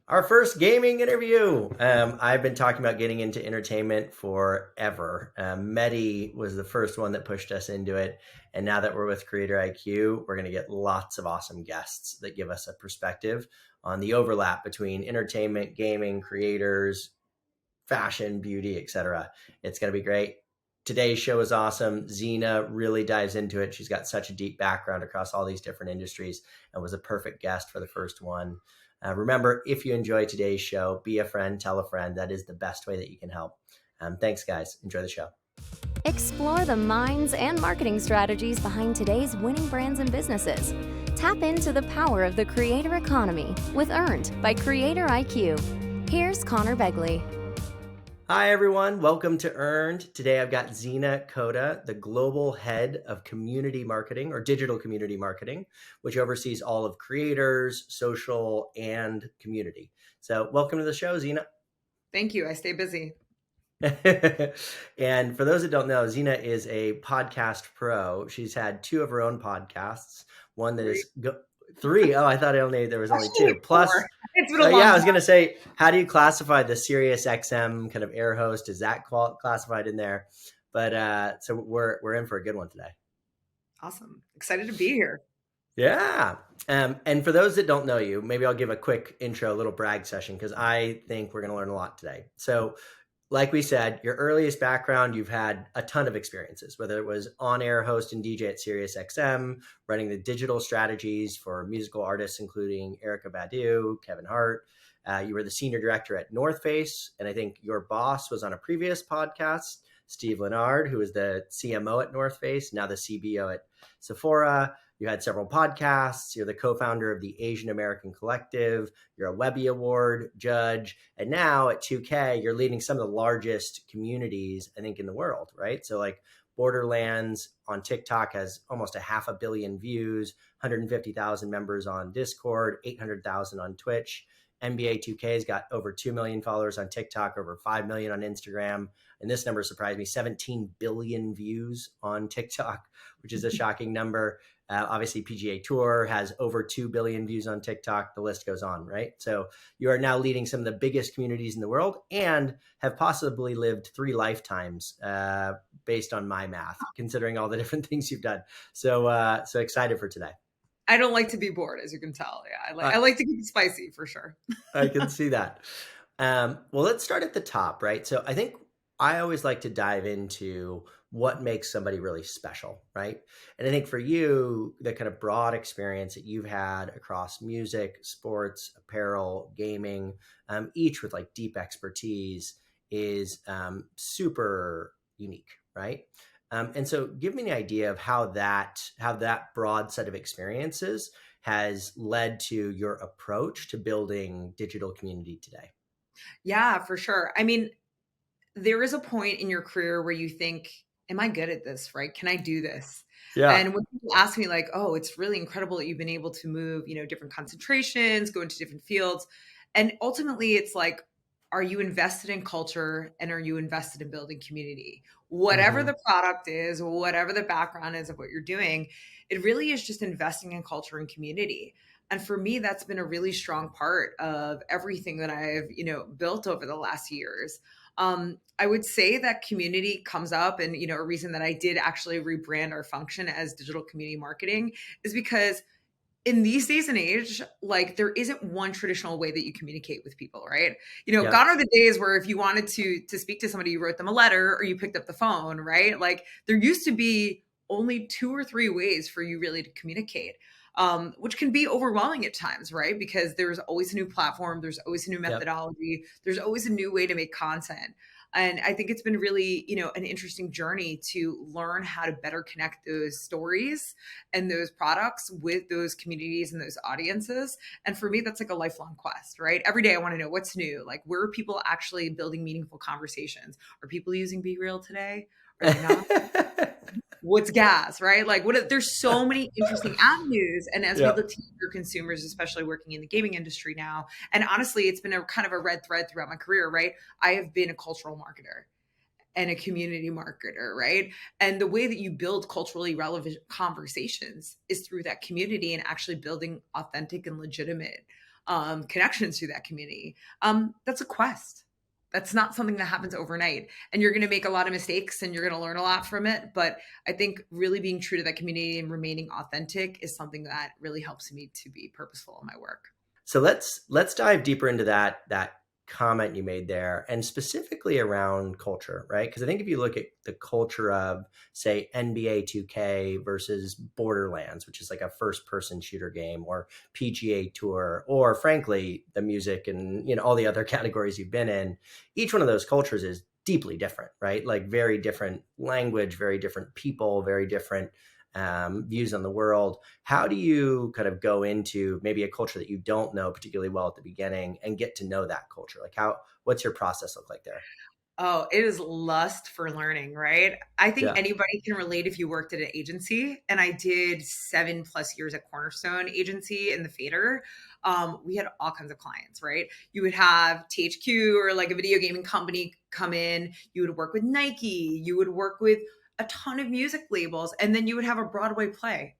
Our first gaming interview. I've been talking about getting into entertainment forever. Medi was the first one that pushed us into it. And now that we're with Creator IQ, we're going to get lots of awesome guests that give us a perspective on the overlap between entertainment, gaming, creators, fashion, beauty, etc. It's going to be great. Today's show is awesome. Zeena really dives into it. She's got such a deep background across all these different industries and was a perfect guest for the first one. Remember, if you enjoy today's show, be a friend, tell a friend. That is the best way that you can help. Thanks, guys. Enjoy the show. Explore the minds and marketing strategies behind today's winning brands and businesses. Tap into the power of the creator economy with Earned by Creator IQ. Here's Connor Begley. Hi, everyone. Welcome to Earned. Today, I've got Zeena Koda, the global head of community marketing or digital community marketing, which oversees all of creators, social, and community. So welcome to the show, Zeena. Thank you. I stay busy. And for those that don't know, Zeena is a podcast pro. She's had two of her own podcasts. One that is three. Oh, I thought there was only two. Plus, it's been a long I was time. going to say, how do you classify the Sirius XM kind of air host? Is that classified in there? But so we're in for a good one today. Awesome. Excited to be here. Yeah. And for those that don't know you, maybe I'll give a quick intro, a little brag session, because I think we're going to learn a lot today. So like we said, your earliest background, you've had a ton of experiences, whether it was on-air host and DJ at Sirius XM, running the digital strategies for musical artists, including Erykah Badu, Kevin Hart. You were the senior director at North Face, and I think your boss was on a previous podcast, Steve Leonard, who is the CMO at North Face, now the CBO at Sephora. You had several podcasts. You're the co-founder of the Asian American Collective. You're a Webby Award judge. And now at 2K, you're leading some of the largest communities, I think, in the world, right? So like Borderlands on TikTok has almost 500 million views, 150,000 members on Discord, 800,000 on Twitch. NBA 2K's got over 2 million followers on TikTok, over 5 million on Instagram. And this number surprised me, 17 billion views on TikTok, which is a shocking number. Obviously, PGA Tour has over 2 billion views on TikTok. The list goes on, right? So you are now leading some of the biggest communities in the world and have possibly lived 3 lifetimes based on my math, considering all the different things you've done. So excited for today. I don't like to be bored, as you can tell. Yeah, I like to keep it spicy for sure. I can see that. Well, let's start at the top, right? So I think I always like to dive into what makes somebody really special, right? And I think for you, the kind of broad experience that you've had across music, sports, apparel, gaming, each with like deep expertise is super unique, right? And so give me an idea of how that broad set of experiences has led to your approach to building digital community today. Yeah, for sure. I mean, there is a point in your career where you think, am I good at this, right? Can I do this? Yeah. And when people ask me like, oh, it's really incredible that you've been able to move, different concentrations, go into different fields. And ultimately it's like, are you invested in culture and are you invested in building community? Whatever the product is, whatever the background is of what you're doing, it really is just investing in culture and community. And for me, that's been a really strong part of everything that I've, built over the last years. I would say that community comes up, and a reason that I did actually rebrand our function as digital community marketing is because in these days and age, like there isn't one traditional way that you communicate with people, right? Gone are the days where if you wanted to speak to somebody, you wrote them a letter or you picked up the phone, right? Like there used to be only 2 or 3 ways for you really to communicate. Which can be overwhelming at times, right? Because there's always a new platform, there's always a new methodology, there's always a new way to make content. And I think it's been really, an interesting journey to learn how to better connect those stories and those products with those communities and those audiences. And for me, that's like a lifelong quest, right? Every day I want to know what's new. Like, where are people actually building meaningful conversations? Are people using Be Real today? Are they not? What's gas, right? Like there's so many interesting avenues. And as we look to your consumers, especially working in the gaming industry now, and honestly, it's been a kind of a red thread throughout my career, right? I have been a cultural marketer and a community marketer, right? And the way that you build culturally relevant conversations is through that community and actually building authentic and legitimate connections to that community. That's a quest. That's not something that happens overnight. And you're going to make a lot of mistakes and you're going to learn a lot from it. But I think really being true to that community and remaining authentic is something that really helps me to be purposeful in my work. So let's dive deeper into that comment you made there, and specifically around culture, right? Because I think if you look at the culture of, say, NBA 2K versus Borderlands, which is like a first-person shooter game, or PGA Tour, or frankly, the music and all the other categories you've been in, each one of those cultures is deeply different, right? Like very different language, very different people, very different views on the world. How do you kind of go into maybe a culture that you don't know particularly well at the beginning and get to know that culture? Like what's your process look like there? Oh, it is lust for learning, right? I think Yeah. anybody can relate if you worked at an agency. And I did 7+ years at Cornerstone Agency in the Fader. We had all kinds of clients, right? You would have THQ or like a video gaming company come in. You would work with Nike. You would work with a ton of music labels. And then you would have a Broadway play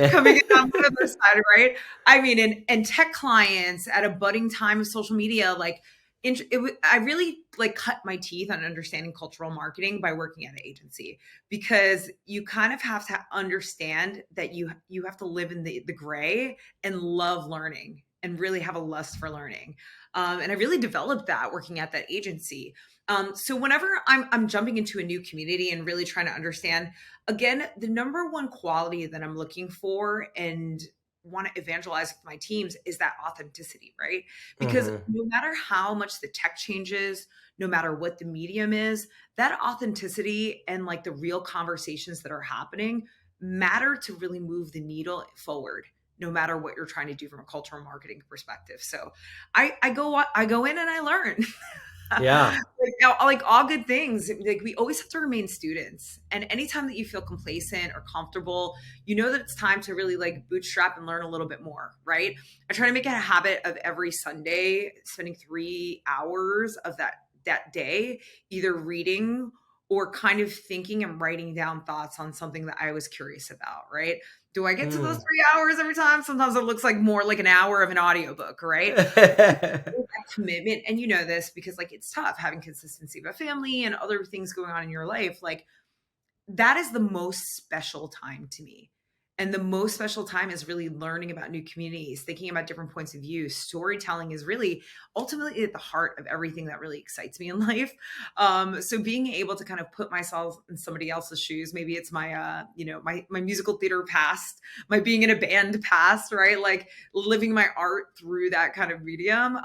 coming in on the other side, right? I mean, and tech clients at a budding time of social media, like I really like cut my teeth on understanding cultural marketing by working at an agency, because you kind of have to understand that you have to live in the gray and love learning and really have a lust for learning. And I really developed that working at that agency. So whenever I'm jumping into a new community and really trying to understand, again, the number one quality that I'm looking for and want to evangelize with my teams is that authenticity, right? Because Hmm. no matter how much the tech changes, no matter what the medium is, that authenticity and like the real conversations that are happening matter to really move the needle forward, no matter what you're trying to do from a cultural marketing perspective. So I go in and I learn. Yeah. Like all good things, like we always have to remain students, and anytime that you feel complacent or comfortable, you know that it's time to really like bootstrap and learn a little bit more, right? I try to make it a habit of every Sunday spending 3 hours of that day either reading or kind of thinking and writing down thoughts on something that I was curious about, right? Do I get to those Mm. 3 hours every time? Sometimes it looks like more like an hour of an audiobook, right? That commitment, and you know this because like it's tough having consistency of a family and other things going on in your life, like that is the most special time to me. And the most special time is really learning about new communities, thinking about different points of view. Storytelling is really ultimately at the heart of everything that really excites me in life. So being able to kind of put myself in somebody else's shoes, maybe it's my, my musical theater past, my being in a band past, right? Like living my art through that kind of medium.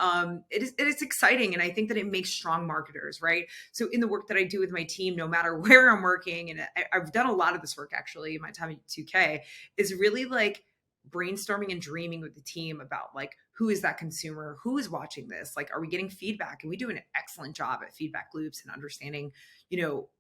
It is exciting. And I think that it makes strong marketers, right? So in the work that I do with my team, no matter where I'm working, and I've done a lot of this work actually in my time at 2K, is really like brainstorming and dreaming with the team about like who is that consumer, who is watching this, like are we getting feedback, and we do an excellent job at feedback loops and understanding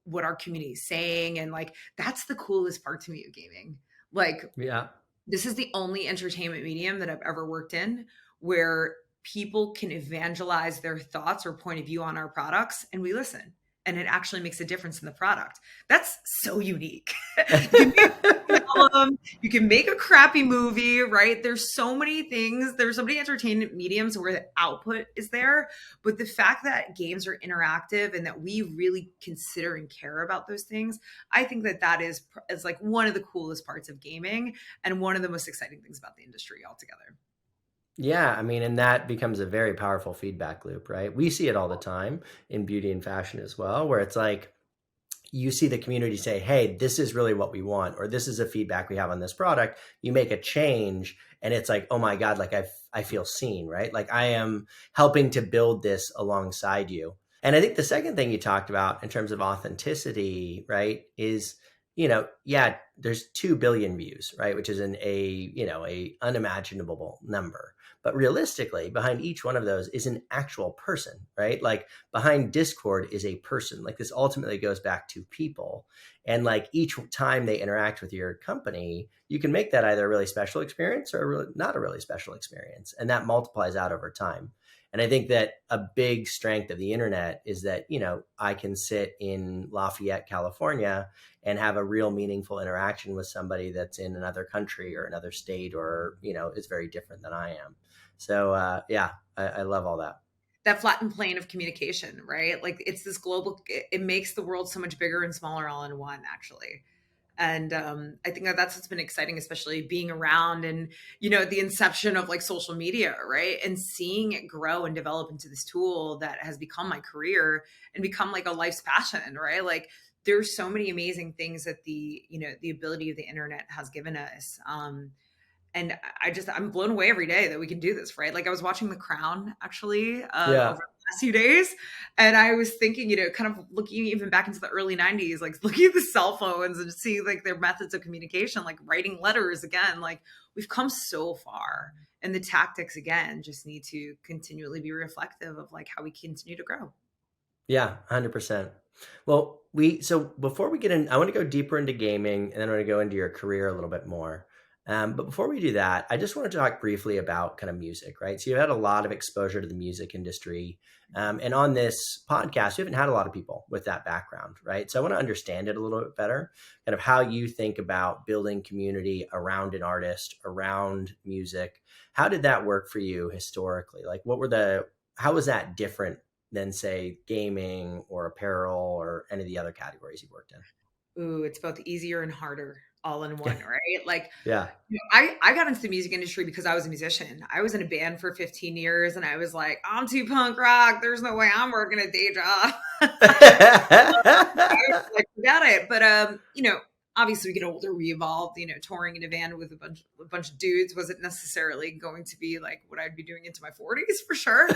what our community is saying. And like that's the coolest part to me of gaming. Like Yeah. this is the only entertainment medium that I've ever worked in where people can evangelize their thoughts or point of view on our products and we listen. And it actually makes a difference in the product. That's so unique. You can make a film, you can make a crappy movie, right? There's so many things. There's so many entertainment mediums where the output is there. But the fact that games are interactive and that we really consider and care about those things, I think that is like one of the coolest parts of gaming and one of the most exciting things about the industry altogether. Yeah, I mean, and that becomes a very powerful feedback loop, right? We see it all the time in beauty and fashion as well, where it's like you see the community say, hey, this is really what we want, or this is a feedback we have on this product. You make a change and it's like, oh my God, like I feel seen, right? Like I am helping to build this alongside you. And I think the second thing you talked about in terms of authenticity, right, is, yeah, there's 2 billion views, right, which is a unimaginable number. But realistically, behind each one of those is an actual person, right? Like behind Discord is a person. Like this ultimately goes back to people. And like each time they interact with your company, you can make that either a really special experience or not a really special experience. And that multiplies out over time. And I think that a big strength of the internet is that, I can sit in Lafayette, California and have a real meaningful interaction with somebody that's in another country or another state or, is very different than I am. So yeah, I love all that. That flattened plane of communication, right? Like it's this global, it makes the world so much bigger and smaller all in one, actually. And I think that that's what's been exciting, especially being around and, the inception of like social media, right? And seeing it grow and develop into this tool that has become my career and become like a life's passion, right? Like there's so many amazing things that the ability of the internet has given us. And I'm blown away every day that we can do this, right? Like I was watching The Crown actually over Yeah. the last few days, and I was thinking, kind of looking even back into the early 90s, like looking at the cell phones and see like their methods of communication, like writing letters again, like we've come so far. And the tactics again just need to continually be reflective of like how we continue to grow. Yeah, 100%. Well, so before we get in, I want to go deeper into gaming, and then I want to go into your career a little bit more. But before we do that, I just want to talk briefly about kind of music, right? So you had a lot of exposure to the music industry, and on this podcast, we haven't had a lot of people with that background, right? So I want to understand it a little bit better, kind of how you think about building community around an artist, around music. How did that work for you historically? Like, how was that different than say gaming or apparel or any of the other categories you worked in? Ooh, it's both easier and harder all in one, right? Like Yeah. I got into the music industry because I was a musician. I was in a band for 15 years and I was like, I'm too punk rock. There's no way I'm working a day job. I was like, forget it. But obviously we get older, we evolved, touring in a van with a bunch of dudes wasn't necessarily going to be like what I'd be doing into my 40s for sure.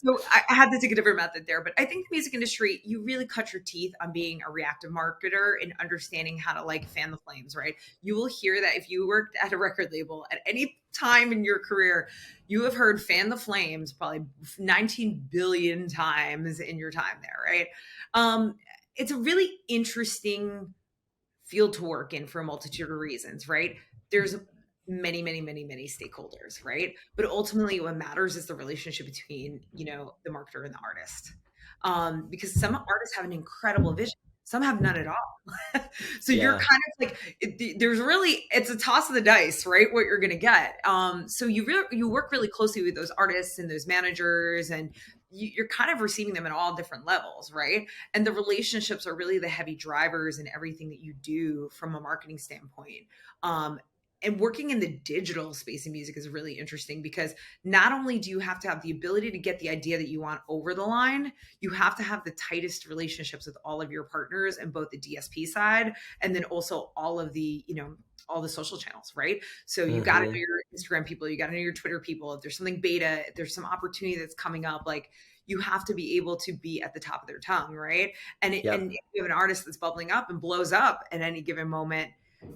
So I had to take a different method there, but I think the music industry, you really cut your teeth on being a reactive marketer and understanding how to like fan the flames, right? You will hear that if you worked at a record label at any time in your career, you have heard fan the flames probably 19 billion times in your time there, right? It's a really interesting field to work in for a multitude of reasons, right? There's many, many, many, many stakeholders, right? But ultimately, what matters is the relationship between, the marketer and the artist. Because some artists have an incredible vision, some have none at all. So you're Yeah. kind of like, it's a toss of the dice, right? What you're going to get. So you work really closely with those artists and those managers, and you're kind of receiving them at all different levels, right? And the relationships are really the heavy drivers in everything that you do from a marketing standpoint. And working in the digital space of music is really interesting because not only do you have to have the ability to get the idea that you want over the line, you have to have the tightest relationships with all of your partners and both the DSP side and then also all of the, all the social channels, right? So you got to know your Instagram people, you got to know your Twitter people. If there's something beta, if there's some opportunity that's coming up, like you have to be able to be at the top of their tongue, right? And and if you have an artist that's bubbling up and blows up at any given moment,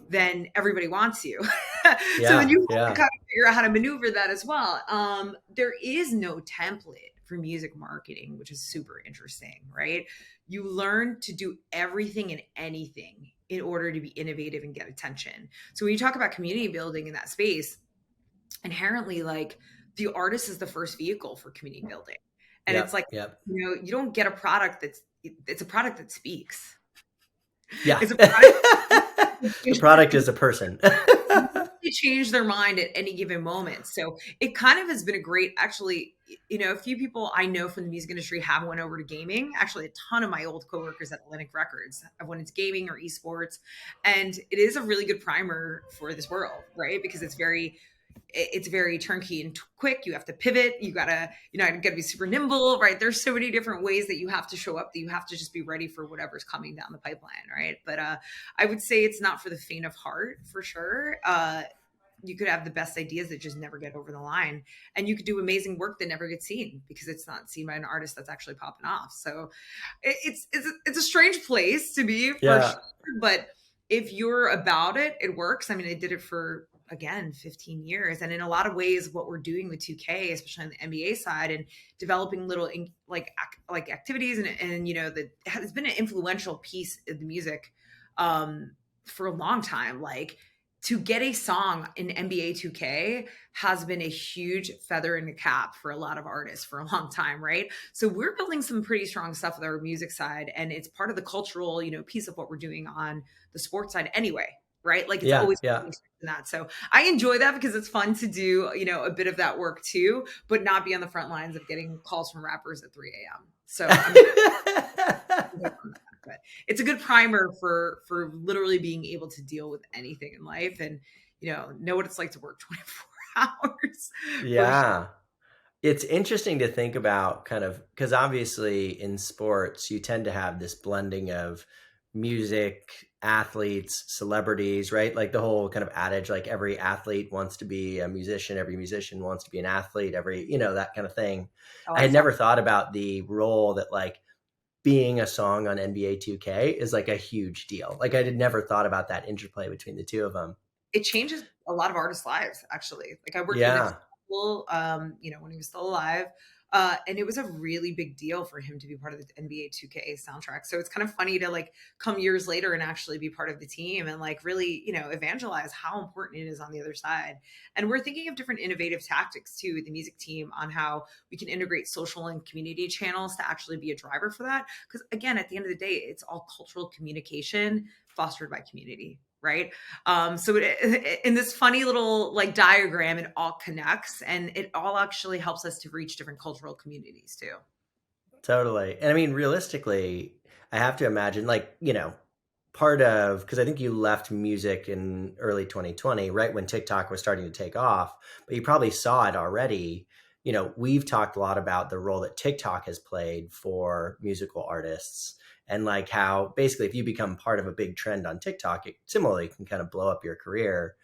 then everybody wants you. So then you have to kind of figure out how to maneuver that as well. There is no template for music marketing, which is super interesting, right? You learn to do everything and anything in order to be innovative and get attention. So when you talk about community building in that space, inherently, like the artist is the first vehicle for community building. And it's like, you don't get a product it's a product that speaks. Yeah. It's a product. The product is a person. They change their mind at any given moment. So it kind of has been a great, actually, a few people I know from the music industry have went over to gaming. Actually, a ton of my old coworkers at Atlantic Records have went into gaming or esports. And it is a really good primer for this world, right? Because it's very turnkey and quick. You have to pivot. You gotta be super nimble, right? There's so many different ways that you have to show up that you have to just be ready for whatever's coming down the pipeline, right? But I would say it's not for the faint of heart, for sure. You could have the best ideas that just never get over the line, and you could do amazing work that never gets seen because it's not seen by an artist that's actually popping off. So it's a strange place to be, for sure. But if you're about it, it works. I mean, I did it for, again, 15 years. And in a lot of ways, what we're doing with 2K, especially on the NBA side, and developing little like activities and that has been an influential piece of the music for a long time. Like to get a song in NBA 2K has been a huge feather in the cap for a lot of artists for a long time, right? So we're building some pretty strong stuff with our music side, and it's part of the cultural, piece of what we're doing on the sports side anyway, right? Like it's Yeah, always yeah. in that. So I enjoy that because it's fun to do, a bit of that work too, but not be on the front lines of getting calls from rappers at 3 a.m. So I'm good on that. But it's a good primer for literally being able to deal with anything in life and know what it's like to work 24 hours for sure. Yeah. It's interesting to think about kind of because obviously in sports, you tend to have this blending of music, athletes, celebrities, right? Like the whole kind of adage, like every athlete wants to be a musician, every musician wants to be an athlete, that kind of thing. Oh, I had never exactly. thought about the role that like being a song on NBA 2K is like a huge deal. Like I had never thought about that interplay between the two of them. It changes a lot of artists' lives, actually. Like I worked with Nick Yeah. when he was still alive. And it was a really big deal for him to be part of the NBA 2K soundtrack. So it's kind of funny to like come years later and actually be part of the team and like really, evangelize how important it is on the other side. And we're thinking of different innovative tactics too with the music team on how we can integrate social and community channels to actually be a driver for that. Because again, at the end of the day, it's all cultural communication fostered by community, right? So in this funny little like diagram, it all connects and it all actually helps us to reach different cultural communities too. Totally. And I mean, realistically, I have to imagine, like, part of, because I think you left music in early 2020, right when TikTok was starting to take off, but you probably saw it already. We've talked a lot about the role that TikTok has played for musical artists and like how basically if you become part of a big trend on TikTok, it similarly can kind of blow up your career.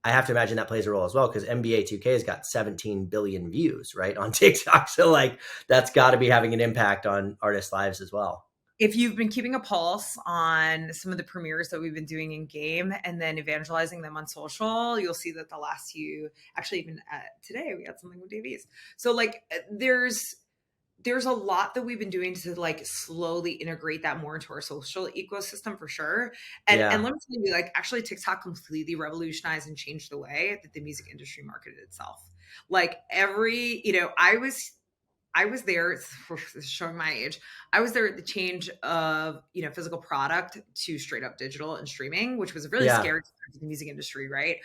I have to imagine that plays a role as well because NBA 2K has got 17 billion views, right, on TikTok. So like that's got to be having an impact on artists' lives as well. If you've been keeping a pulse on some of the premieres that we've been doing in game and then evangelizing them on social, you'll see that the last few, actually even today, we had something with Davies. So like there's a lot that we've been doing to like slowly integrate that more into our social ecosystem for sure. And Yeah. let me tell you, like actually TikTok completely revolutionized and changed the way that the music industry marketed itself. Like I was there, showing my age. I was there at the change of, physical product to straight up digital and streaming, which was really Yeah. scary to the music industry, right?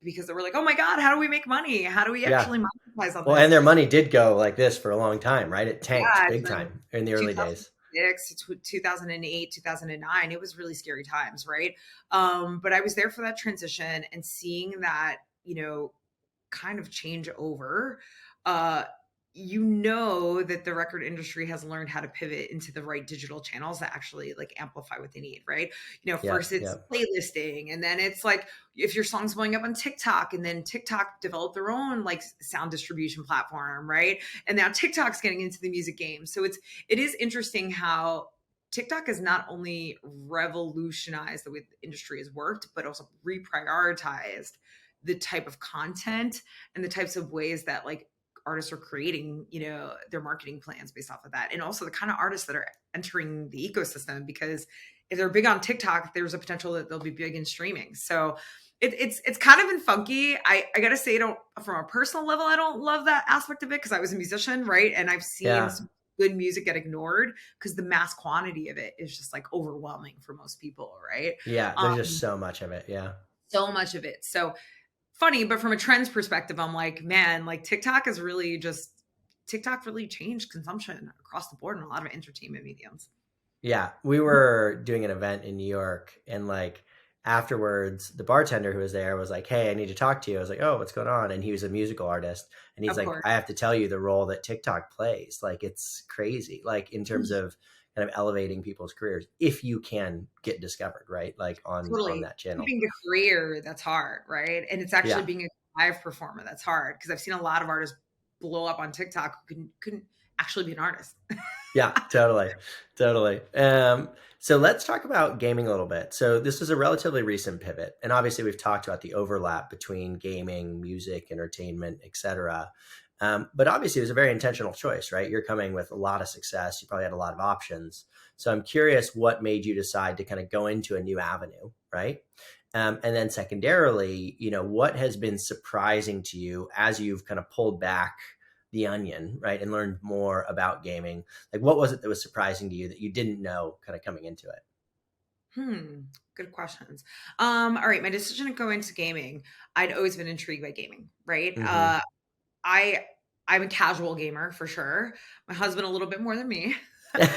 Because they were like, oh my God, how do we make money? How do we Yeah. actually monetize on Well, this? and their money did go like this for a long time, right? It tanked Yeah, big from time in the early days. 2006 to 2008, 2009, it was really scary times, right? But I was there for that transition and seeing that, kind of change over. Uh, that the record industry has learned how to pivot into the right digital channels that actually like amplify what they need, right? Yeah. First it's Yeah. playlisting, and then it's like if your song's blowing up on TikTok, and then TikTok developed their own like sound distribution platform, right? And now TikTok's getting into the music game. So it is interesting how TikTok has not only revolutionized the way the industry has worked, but also reprioritized the type of content and the types of ways that like artists are creating, their marketing plans based off of that. And also the kind of artists that are entering the ecosystem, because if they're big on TikTok, there's a potential that they'll be big in streaming. So it's kind of been funky. I gotta say, from a personal level, I don't love that aspect of it because I was a musician, right? And I've seen Yeah. some good music get ignored because the mass quantity of it is just like overwhelming for most people, right? Yeah. There's just Um, so much of it. Yeah. so much of it. So funny, but from a trends perspective, I'm like, man, like TikTok really changed consumption across the board in a lot of entertainment mediums. Yeah, we were doing an event in New York, and like afterwards, the bartender who was there was like, "Hey, I need to talk to you." I was like, "Oh, what's going on?" And he was a musical artist, and he's Of like, course. "I have to tell you the role that TikTok plays. Like, it's crazy. Like in terms of kind of elevating people's careers, if you can get discovered, right? Like on Totally. that channel." Keeping a career, that's hard, right? And it's actually Yeah. being a live performer that's hard because I've seen a lot of artists blow up on TikTok who couldn't actually be an artist. Yeah, totally. Totally. So let's talk about gaming a little bit. So this is a relatively recent pivot. And obviously we've talked about the overlap between gaming, music, entertainment, etc. But obviously it was a very intentional choice, right? You're coming with a lot of success. You probably had a lot of options. So I'm curious what made you decide to kind of go into a new avenue, right? And then secondarily, what has been surprising to you as you've kind of pulled back the onion, right, and learned more about gaming? Like, what was it that was surprising to you that you didn't know kind of coming into it? Hmm. Good questions. All right. My decision to go into gaming, I'd always been intrigued by gaming, right? Hmm. I I'm a casual gamer for sure. My husband a little bit more than me. When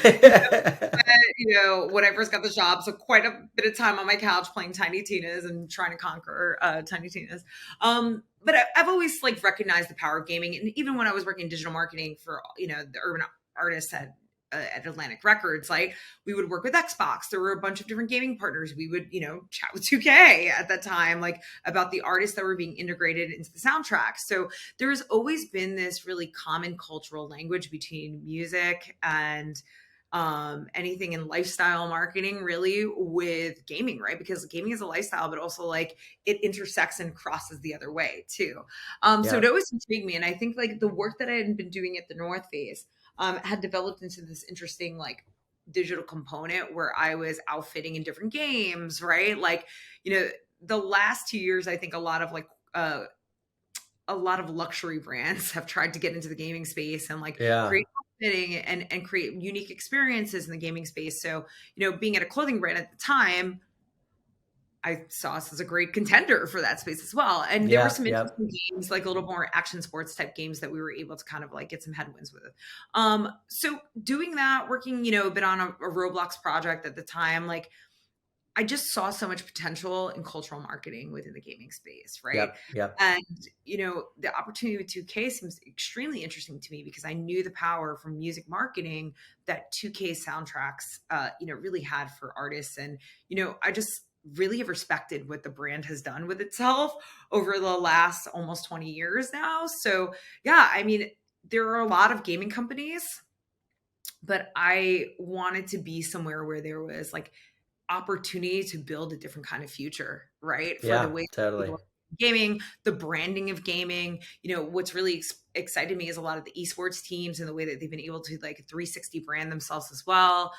I first got the job, so quite a bit of time on my couch playing Tiny Tina's and trying to conquer Tiny Tina's. But I've always like recognized the power of gaming, and even when I was working in digital marketing for the urban artists at Atlantic Records, like we would work with Xbox. There were a bunch of different gaming partners. We would chat with 2K at that time, like about the artists that were being integrated into the soundtrack. So there has always been this really common cultural language between music and anything in lifestyle marketing really with gaming, right? Because gaming is a lifestyle, but also like it intersects and crosses the other way too. So it Yep. always intrigued me. And I think like the work that I had been doing at the North Face had developed into this interesting like digital component where I was outfitting in different games, right? Like, the last 2 years, I think a lot of luxury brands have tried to get into the gaming space and like Yeah. create fitting and create unique experiences in the gaming space. So, being at a clothing brand at the time, I saw us as a great contender for that space as well. And there were Yep. some Yep. interesting games, like a little more action sports type games that we were able to kind of like get some headwinds with. So doing that, working, a bit on a Roblox project at the time, like I just saw so much potential in cultural marketing within the gaming space, right? Yep. Yep. And the opportunity with 2K seems extremely interesting to me because I knew the power from music marketing that 2K soundtracks, really had for artists, and I just really have respected what the brand has done with itself over the last almost 20 years now. So yeah, I mean, there are a lot of gaming companies, but I wanted to be somewhere where there was like opportunity to build a different kind of future, right? For the Yeah. way people Totally. are gaming, the branding of gaming. What's really excited me is a lot of the esports teams and the way that they've been able to like 360 brand themselves as well.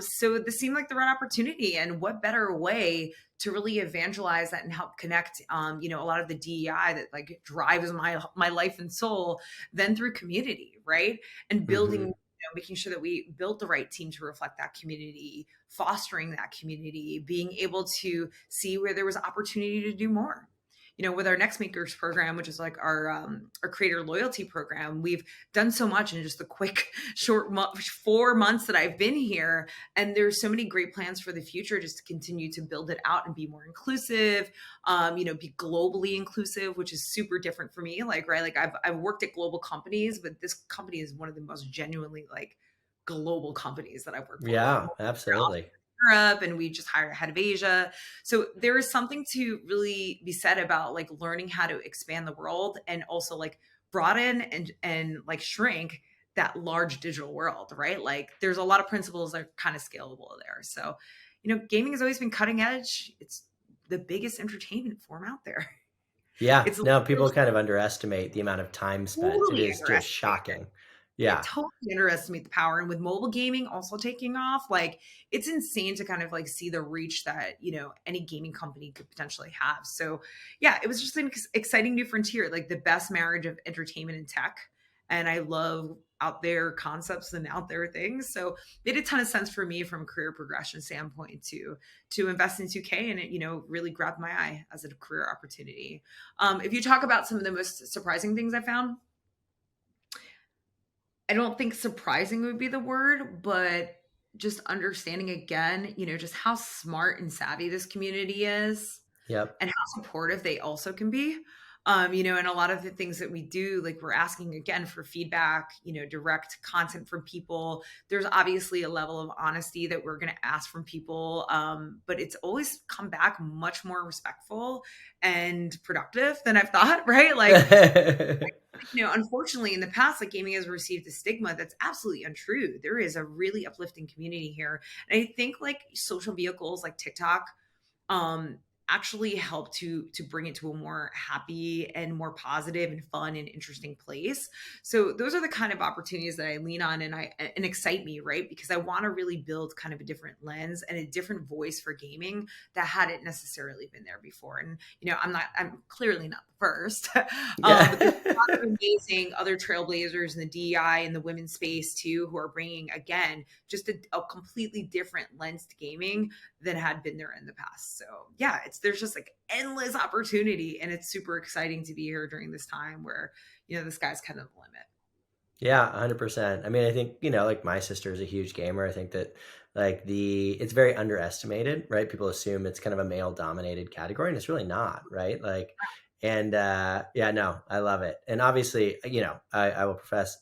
So this seemed like the right opportunity, and what better way to really evangelize that and help connect, a lot of the DEI that like drives my life and soul than through community, right? And building, Hmm. making sure that we built the right team to reflect that community, fostering that community, being able to see where there was opportunity to do more. With our Next Makers program, which is like our creator loyalty program, we've done so much in just the quick short 4 months that I've been here, and there's so many great plans for the future just to continue to build it out and be more inclusive, be globally inclusive, which is super different for me. Like, right, like I've worked at global companies, but this company is one of the most genuinely like global companies that I've worked for. We have Yeah. Absolutely. Europe, and we just hired a head of Asia. So there is something to really be said about like learning how to expand the world and also like broaden and like shrink that large digital world, right? Like there's a lot of principles that are kind of scalable there. So, gaming has always been cutting edge. It's the biggest entertainment form out there. Yeah. It's No, people literally kind of underestimate the amount of time spent. It totally is just underestimated. shocking. I Yeah. totally underestimate the power. And with mobile gaming also taking off, like it's insane to kind of like see the reach that, any gaming company could potentially have. So yeah, it was just an exciting new frontier, like the best marriage of entertainment and tech. And I love out there concepts and out there things. So it made a ton of sense for me from a career progression standpoint to invest in 2K, and it, really grabbed my eye as a career opportunity. If you talk about some of the most surprising things I found, I don't think surprising would be the word, but just understanding again, just how smart and savvy this community is Yep. and how supportive they also can be. And a lot of the things that we do, like we're asking again for feedback, direct content from people. There's obviously a level of honesty that we're going to ask from people, but it's always come back much more respectful and productive than I've thought, right? Like, unfortunately in the past, like gaming has received a stigma that's absolutely untrue. There is a really uplifting community here. And I think like social vehicles like TikTok, um, actually help to bring it to a more happy and more positive and fun and interesting place. So those are the kind of opportunities that I lean on and excite me, right? Because I want to really build kind of a different lens and a different voice for gaming that hadn't necessarily been there before. And I'm clearly not the first. But there's a lot of amazing other trailblazers in the DEI and the women's space too, who are bringing, again, just a completely different lens to gaming than had been there in the past. So yeah, there's just like endless opportunity, and it's super exciting to be here during this time where, the sky's kind of the limit. Yeah, 100%. I mean, I think, like my sister is a huge gamer. I think that like it's very underestimated, right? People assume it's kind of a male dominated category, and it's really not, right? Like, and yeah, no, I love it. And obviously, I will profess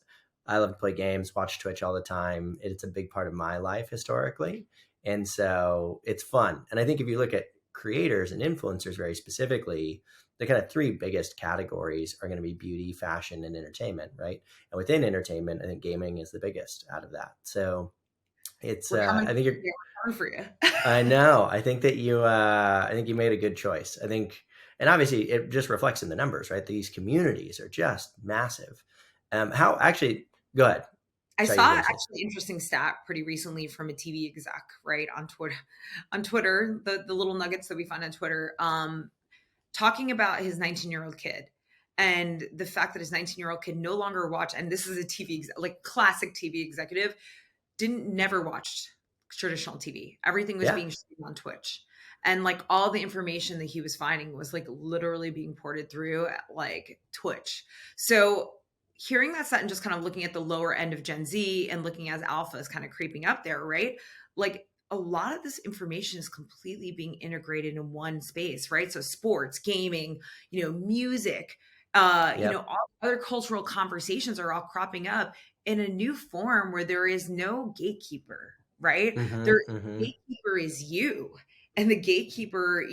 I love to play games, watch Twitch all the time. It's a big part of my life historically. And so it's fun. And I think if you look at creators and influencers very specifically, the kind of three biggest categories are going to be beauty, fashion, and entertainment, right? And within entertainment, I think gaming is the biggest out of that. So it's We're coming, I think you're yeah, we're coming for you. I know. I think that I think you made a good choice. I think, and obviously it just reflects in the numbers, right? These communities are just massive. How actually go ahead. I Sorry, you were saw going to say. actually interesting stat pretty recently from a TV exec, right, on Twitter, the little nuggets that we find on Twitter, talking about his 19-year-old kid and the fact that his 19-year-old kid no longer watched, and this is a like classic TV executive, never watched traditional TV. Everything was Yeah. being streamed on Twitch. And like all the information that he was finding was like literally being ported through like Twitch. So hearing that set and just kind of looking at the lower end of Gen Z and looking as alpha is kind of creeping up there, right? Like a lot of this information is completely being integrated in one space, right? So sports, gaming, music, Yep. all other cultural conversations are all cropping up in a new form where there is no gatekeeper, right? Mm-hmm, There, mm-hmm. gatekeeper is you. And the gatekeeper,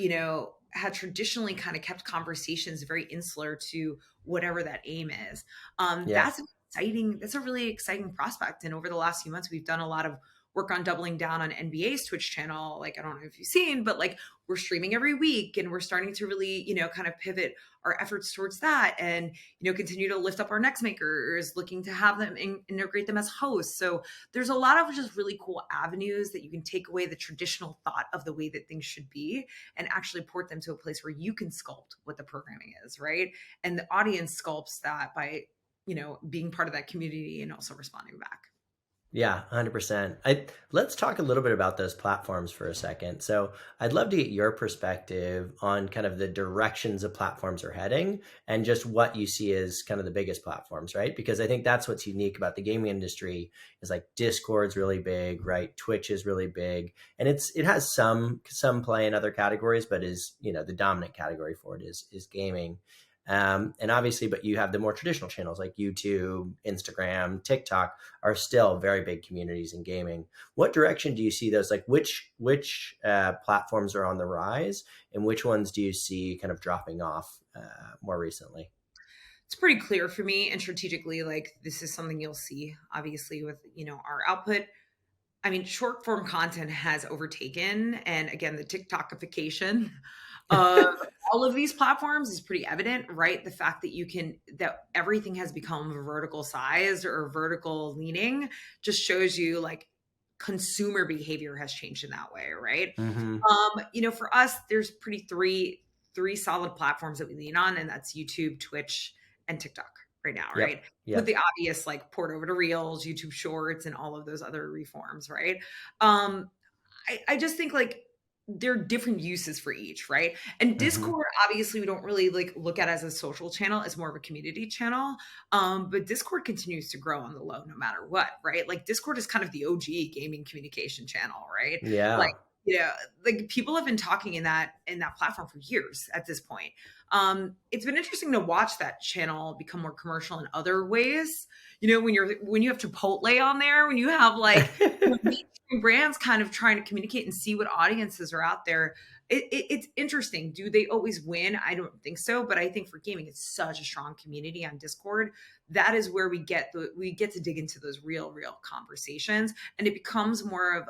had traditionally kind of kept conversations very insular to whatever that aim is. Yeah. That's exciting. That's a really exciting prospect. And over the last few months, we've done a lot of work on doubling down on NBA's Twitch channel. Like, I don't know if you've seen, but like we're streaming every week and we're starting to really, kind of pivot our efforts towards that and, continue to lift up our next makers, looking to have them integrate them as hosts. So there's a lot of just really cool avenues that you can take away the traditional thought of the way that things should be and actually port them to a place where you can sculpt what the programming is, right? And the audience sculpts that by, being part of that community and also responding back. Yeah, 100%. Let's talk a little bit about those platforms for a second. So I'd love to get your perspective on kind of the directions of platforms are heading and just what you see as kind of the biggest platforms, right? Because I think that's what's unique about the gaming industry is like Discord's really big, right? Twitch is really big, and it has some play in other categories, but is, the dominant category for it is gaming. And obviously, but you have the more traditional channels like YouTube, Instagram, TikTok are still very big communities in gaming. What direction do you see those? Like which platforms are on the rise, and which ones do you see kind of dropping off more recently? It's pretty clear for me, and strategically, like this is something you'll see obviously with our output. I mean, short form content has overtaken, and again, the TikTokification of all of these platforms is pretty evident, right? The fact that everything has become vertical sized or vertical leaning just shows you like consumer behavior has changed in that way, right? Mm-hmm. For us, there's three solid platforms that we lean on, and that's YouTube, Twitch, and TikTok right now, right? Yep. With Yep. the obvious like port over to Reels, YouTube Shorts, and all of those other reforms, right? I just think like there are different uses for each, right? And Mm-hmm. Discord, obviously, we don't really like look at as a social channel; it's more of a community channel. But Discord continues to grow on the low, no matter what, right? Like Discord is kind of the OG gaming communication channel, right? Like Yeah. like people have been talking in that platform for years at this point. It's been interesting to watch that channel become more commercial in other ways. When you have Chipotle on there, when you have like mainstream brands kind of trying to communicate and see what audiences are out there. It's interesting. Do they always win? I don't think so, but I think for gaming, it's such a strong community on Discord. That is where we get to dig into those real conversations, and it becomes more of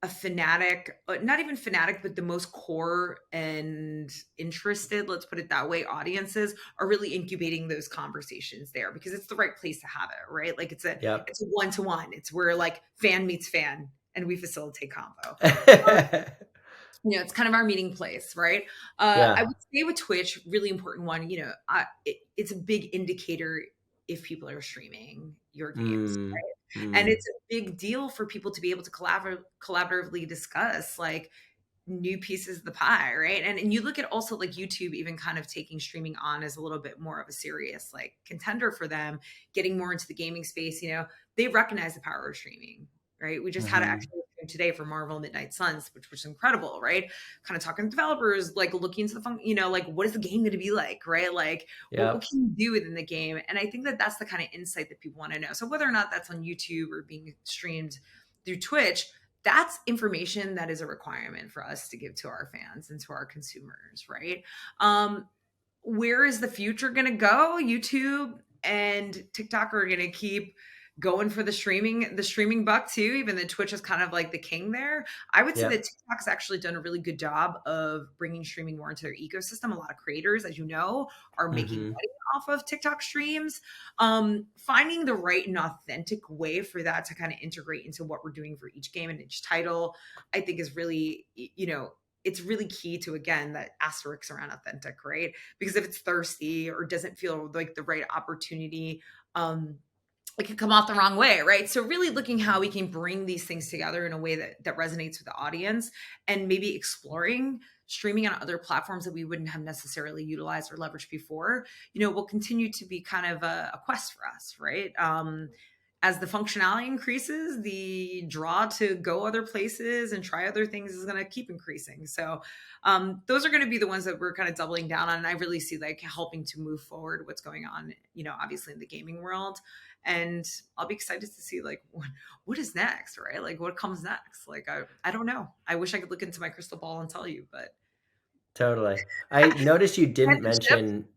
a fanatic, not even fanatic, but the most core and interested, let's put it that way, audiences are really incubating those conversations there because it's the right place to have it, right? Like Yep. it's a one-to-one. It's where like fan meets fan and we facilitate convo. It's kind of our meeting place, right? I Yeah. would say with Twitch, really important one, it's a big indicator if people are streaming your games, Mm, and mm. it's a big deal for people to be able to collaboratively discuss like new pieces of the pie, right? And you look at also like YouTube even kind of taking streaming on as a little bit more of a serious like contender for them, getting more into the gaming space. They recognize the power of streaming, right? We just had to Mhm. actually stream today for Marvel Midnight Suns, which was incredible, right? Kind of talking to developers, like looking into the fun, like what is the game going to be like, right? Like what Yep. can you do within the game? And I think that that's the kind of insight that people want to know. So whether or not that's on YouTube or being streamed through Twitch, that's information that is a requirement for us to give to our fans and to our consumers, right? Where is the future going to go? YouTube and TikTok are going to keep going for the streaming buck too, even though Twitch is kind of like the king there. I would say that Yep. TikTok's actually done a really good job of bringing streaming more into their ecosystem. A lot of creators, as you know, are making Mhm. money off of TikTok streams. Finding the right and authentic way for that to kind of integrate into what we're doing for each game and each title, I think is really, it's really key to, again, that asterisk around authentic, right? Because if it's thirsty or doesn't feel like the right opportunity, it could come off the wrong way, right? So really looking how we can bring these things together in a way that resonates with the audience, and maybe exploring streaming on other platforms that we wouldn't have necessarily utilized or leveraged before, will continue to be kind of a quest for us, right? As the functionality increases, the draw to go other places and try other things is going to keep increasing. So those are going to be the ones that we're kind of doubling down on. And I really see like helping to move forward what's going on, obviously in the gaming world. And I'll be excited to see like what is next, right? Like what comes next. Like I don't know. I wish I could look into my crystal ball and tell you, but Totally. I noticed you didn't championship. mention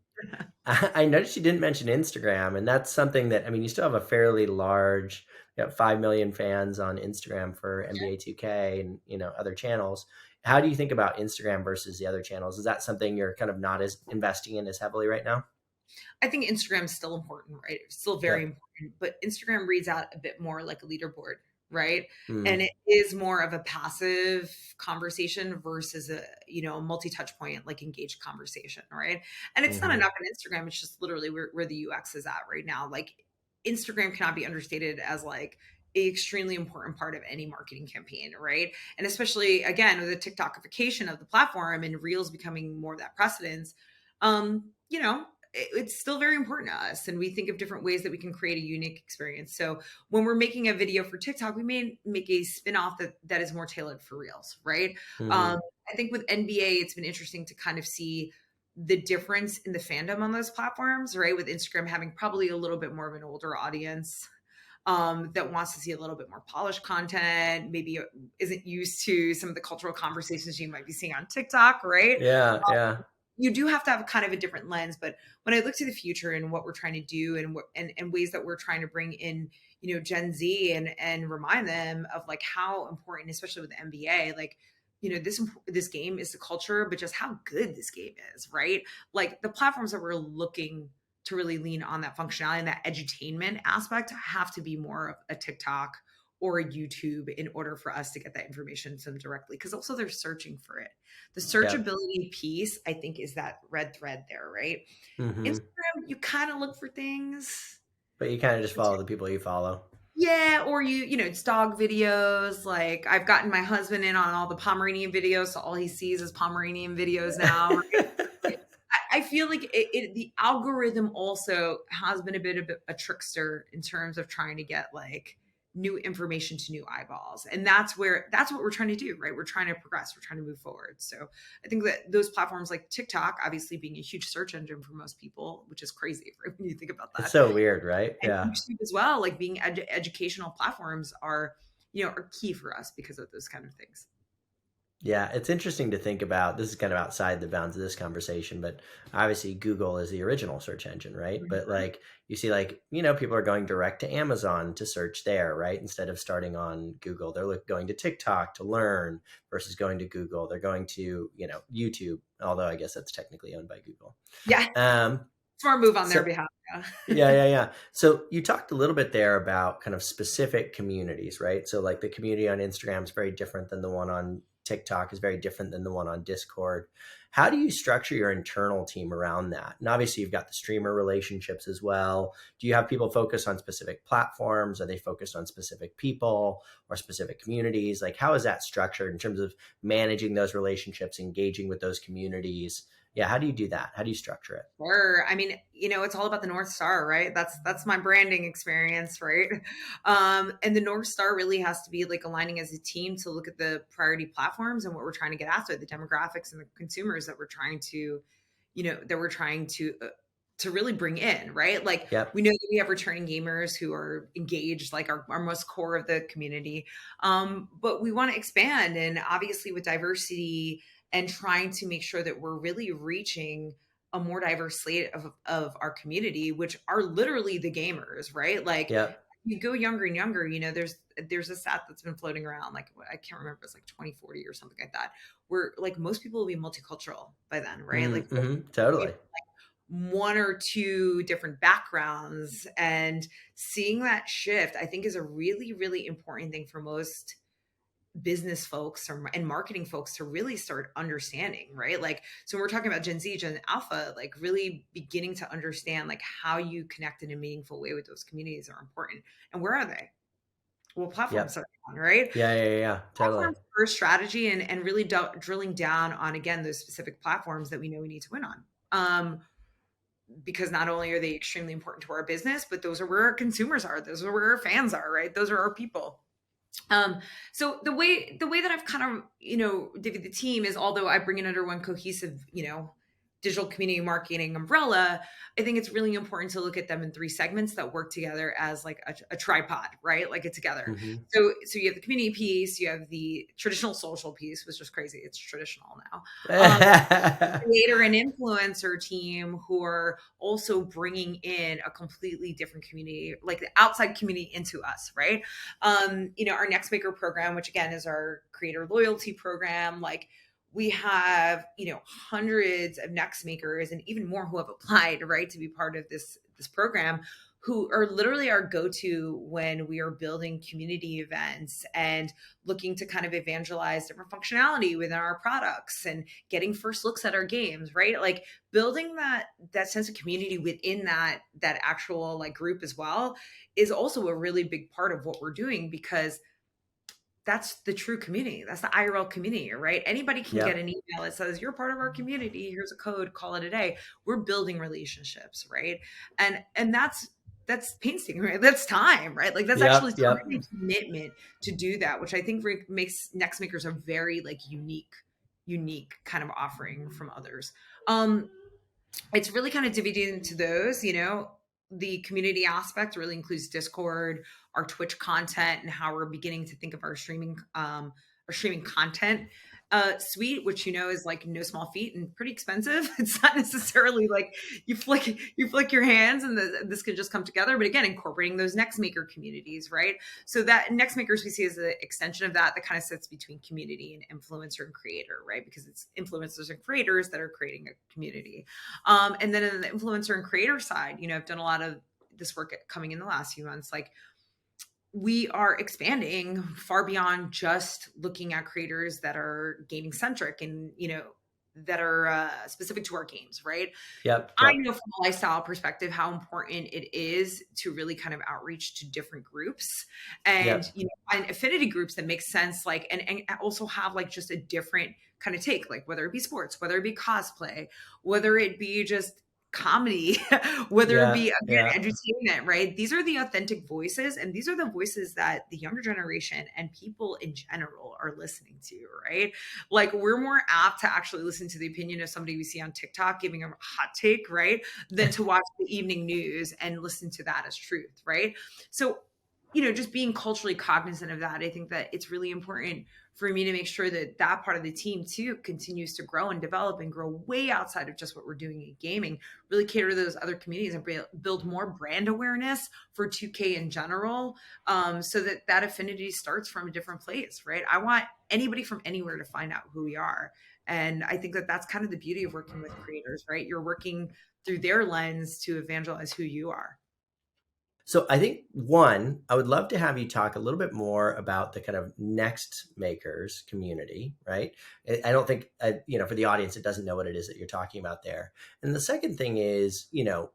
I noticed you didn't mention Instagram, and that's something that, I mean, you still have a fairly large, 5 million fans on Instagram for NBA 2K and, other channels. How do you think about Instagram versus the other channels? Is that something you're kind of not as investing in as heavily right now? I think Instagram is still important, right? It's still very Yep. important, but Instagram reads out a bit more like a leaderboard, right? And Mm, it is more of a passive conversation versus a multi-touch point, like engaged conversation, right? And it's not mhm. enough on Instagram. It's just literally where the UX is at right now. Like Instagram cannot be understated as like a extremely important part of any marketing campaign, right? And especially again with the TikTokification of the platform and Reels becoming more of that precedence, it's still very important to us, and we think of different ways that we can create a unique experience. So when we're making a video for TikTok, we may make a spin-off that is more tailored for Reels, right? Mhm. I think with NBA it's been interesting to kind of see the difference in the fandom on those platforms, right? With Instagram having probably a little bit more of an older audience, that wants to see a little bit more polished content, maybe isn't used to some of the cultural conversations you might be seeing on TikTok, right? Yeah, yeah. You do have to have kind of a different lens. But when I look to the future and what we're trying to do, and ways that we're trying to bring in, Gen Z, and remind them of like how important, especially with the NBA, like, this game is the culture, but just how good this game is, right? Like the platforms that we're looking to really lean on that functionality and that edutainment aspect have to be more of a TikTok or a YouTube in order for us to get that information to them directly. Because also they're searching for it. The Yep. searchability piece, I think, is that red thread there, right? Mhm. Instagram, you kind of look for things. But you kinda just follow the people you follow. Yeah, or it's dog videos. Like I've gotten my husband in on all the Pomeranian videos, so all he sees is Pomeranian videos now. Right? I feel like the algorithm also has been a bit of a trickster in terms of trying to get like new information to new eyeballs. And that's what we're trying to do, right? We're trying to progress, we're trying to move forward. So I think that those platforms like TikTok, obviously being a huge search engine for most people, which is crazy right, when you think about It's that, so weird, right? and Yeah. YouTube as well, like being educational platforms are key for us because of those kind of things. Yeah, it's interesting to think about. This is kind of outside the bounds of this conversation, but obviously Google is the original search engine, right? But Mhm. like you see, like, people are going direct to Amazon to search there, right? Instead of starting on Google, they're going to TikTok to learn versus going to Google. They're going to, YouTube, although I guess that's technically owned by Google. Yeah, Um, smart move on their so behalf. yeah, Yeah. yeah, yeah. So you talked a little bit there about kind of specific communities, right? So like the community on Instagram is very different than the one on TikTok, is very different than the one on Discord. How do you structure your internal team around that? And obviously you've got the streamer relationships as well. Do you have people focus on specific platforms? Are they focused on specific people or specific communities? Like how is that structured in terms of managing those relationships, engaging with those communities? Yeah, how do you do that? How do you structure it? Sure. I mean, it's all about the North Star, right? That's my branding experience, right? And the North Star really has to be like aligning as a team to look at the priority platforms and what we're trying to get after, the demographics and the consumers that we're trying to, to really bring in, right? Like Yep. we know that we have returning gamers who are engaged, like our most core of the community. But we want to expand, and obviously with diversity and trying to make sure that we're really reaching a more diverse slate of our community, which are literally the gamers, right? Like Yep. you go younger and younger, there's a stat that's been floating around, like I can't remember, it's like 2040 or something like that, where like most people will be multicultural by then, right? Like Mm-hmm. Totally. one or two different backgrounds, and seeing that shift, I think is a really, really important thing for most business folks and marketing folks to really start understanding, right? Like, so when we're talking about Gen Z, Gen Alpha, like really beginning to understand like how you connect in a meaningful way with those communities are important. And where are they? Well, platforms Yep. are on, right? Yeah, yeah, yeah, yeah, totally. Platform first strategy, and really drilling down on, again, those specific platforms that we know we need to win on. Because not only are they extremely important to our business, but those are where our consumers are. Those are where our fans are, right? Those are our people. So the way that I've kind of, divvied the team is, although I bring it under one cohesive, digital community marketing umbrella, I think it's really important to look at them in three segments that work together as like a tripod, right? Like it together. Hmm. So you have the community piece, you have the traditional social piece, which is crazy. It's traditional now. Creator and influencer team who are also bringing in a completely different community, like the outside community, into us, right? Our Next Maker program, which again is our creator loyalty program, like we have, hundreds of Next Makers and even more who have applied, right, to be part of this program, who are literally our go-to when we are building community events and looking to kind of evangelize different functionality within our products and getting first looks at our games, right? Like building that sense of community within that actual like group as well is also a really big part of what we're doing, because that's the true community. That's the IRL community, right? Anybody can get Yep. an email that says, you're part of our community. Here's a code, call it a day. We're building relationships, right? And that's painstaking, right? That's time, right? Like that's actually Yep. time Yep. and commitment to do that, which I think makes Next Makers a very like unique kind of offering from others. It's really kind of divided into those, the community aspect really includes Discord, our Twitch content, and how we're beginning to think of our streaming content suite, which is like no small feat and pretty expensive. It's not necessarily like you flick your hands and this could just come together. But again, incorporating those Next Maker communities, right? So that Next Makers we see as an extension of that kind of sits between community and influencer and creator, right? Because it's influencers and creators that are creating a community. And then in the influencer and creator side, I've done a lot of this work coming in the last few months. Like we are expanding far beyond just looking at creators that are gaming centric and, that are specific to our games, right? Yep. I Yep. know from a lifestyle perspective how important it is to really kind of outreach to different groups and, Yep. find affinity groups that make sense, like, and also have like just a different kind of take, like whether it be sports, whether it be cosplay, whether it be just comedy, whether it Yeah. be again Yeah. entertainment, right? These are the authentic voices, and these are the voices that the younger generation and people in general are listening to, right? Like we're more apt to actually listen to the opinion of somebody we see on TikTok giving a hot take, right? Than to watch the evening news and listen to that as truth, right? So just being culturally cognizant of that, I think that it's really important for me to make sure that that part of the team too continues to grow and develop and grow way outside of just what we're doing in gaming, really cater to those other communities and build more brand awareness for 2K in general, so that that affinity starts from a different place, right? I want anybody from anywhere to find out who we are. And I think that that's kind of the beauty of working with creators, right? You're working through their lens to evangelize who you are. So I think one, I would love to have you talk a little bit more about the kind of next makers community, right? I don't think, for the audience, it doesn't know what it is that you're talking about there. And the second thing is,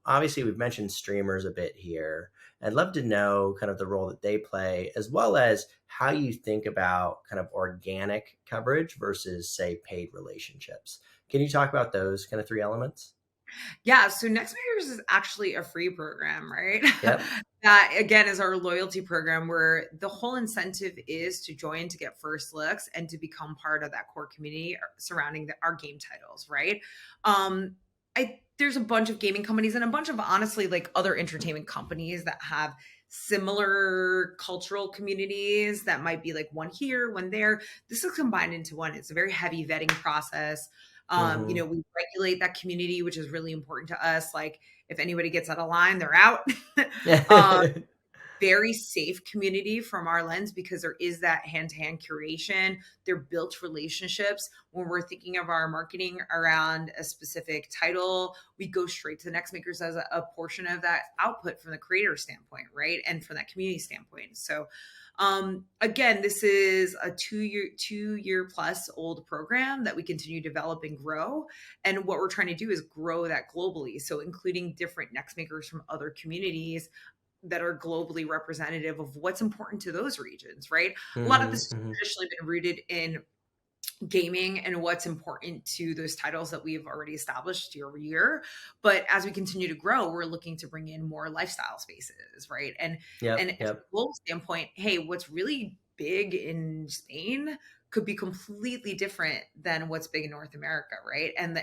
obviously we've mentioned streamers a bit here. I'd love to know kind of the role that they play, as well as how you think about kind of organic coverage versus, say, paid relationships. Can you talk about those kind of three elements? Yeah, so Next Makers is actually a free program, right? Yep. That again is our loyalty program where the whole incentive is to join to get first looks and to become part of that core community surrounding our game titles, right? There's a bunch of gaming companies and a bunch of honestly like other entertainment companies that have similar cultural communities that might be like one here, one there. This is combined into one. It's a very heavy vetting process. Mm-hmm. We regulate that community, which is really important to us. Like if anybody gets out of line, they're out. um, Very safe community from our lens because there is that hand-to-hand curation. They're built relationships. When we're thinking of our marketing around a specific title, we go straight to the Next Makers as a portion of that output from the creator standpoint, right? And from that community standpoint. So again, this is a two year plus old program that we continue to develop and grow. And what we're trying to do is grow that globally. So including different Next Makers from other communities that are globally representative of what's important to those regions, right? A lot of Mm-hmm. this has Mm-hmm. traditionally been rooted in gaming and what's important to those titles that we've already established year over year. But as we continue to grow, we're looking to bring in more lifestyle spaces, right? And Yep. from Yep. a global standpoint, hey, what's really big in Spain could be completely different than what's big in North America, right? Mm-hmm.